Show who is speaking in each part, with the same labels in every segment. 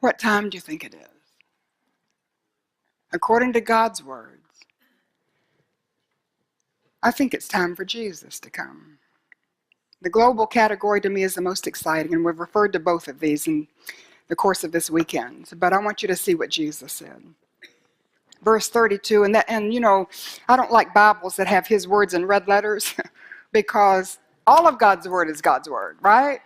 Speaker 1: What time do you think it is? According to God's words, I think it's time for Jesus to come. The global category to me is the most exciting, and we've referred to both of these in the course of this weekend. But I want you to see what Jesus said. Verse 32, and you know, I don't like Bibles that have his words in red letters because all of God's word is God's word, right?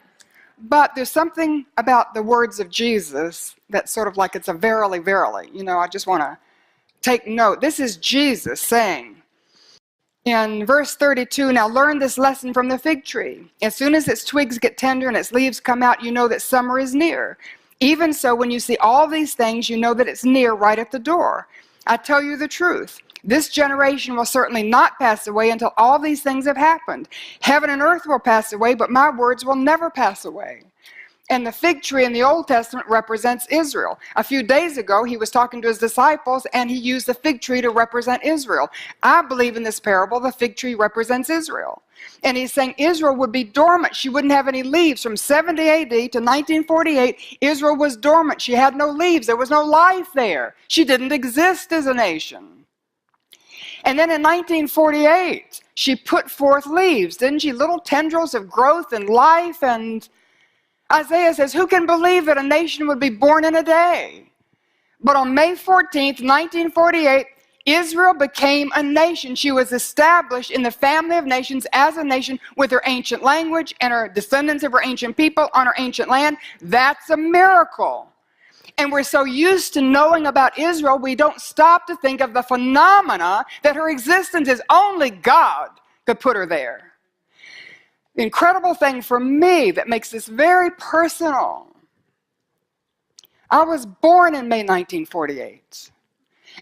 Speaker 1: But there's something about the words of Jesus that's sort of like it's a verily, verily. You know, I just want to take note. This is Jesus saying in verse 32, now learn this lesson from the fig tree. As soon as its twigs get tender and its leaves come out, you know that summer is near. Even so, when you see all these things, you know that it's near, right at the door. I tell you the truth. This generation will certainly not pass away until all these things have happened. Heaven and earth will pass away, but my words will never pass away. And the fig tree in the Old Testament represents Israel. A few days ago, he was talking to his disciples, and he used the fig tree to represent Israel. I believe in this parable, the fig tree represents Israel. And he's saying Israel would be dormant. She wouldn't have any leaves. From 70 AD to 1948, Israel was dormant. She had no leaves. There was no life there. She didn't exist as a nation. And then in 1948, she put forth leaves, didn't she? Little tendrils of growth and life. And Isaiah says, who can believe that a nation would be born in a day? But on May 14th, 1948, Israel became a nation. She was established in the family of nations as a nation with her ancient language and her descendants of her ancient people on her ancient land. That's a miracle. And we're so used to knowing about Israel, we don't stop to think of the phenomena that her existence is only God could put her there. The incredible thing for me that makes this very personal, I was born in May 1948.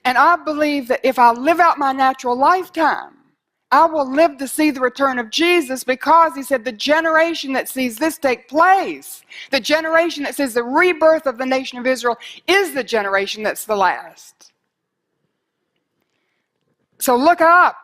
Speaker 1: And I believe that if I live out my natural lifetime, I will live to see the return of Jesus, because he said the generation that sees this take place, the generation that sees the rebirth of the nation of Israel, is the generation that's the last. So look up.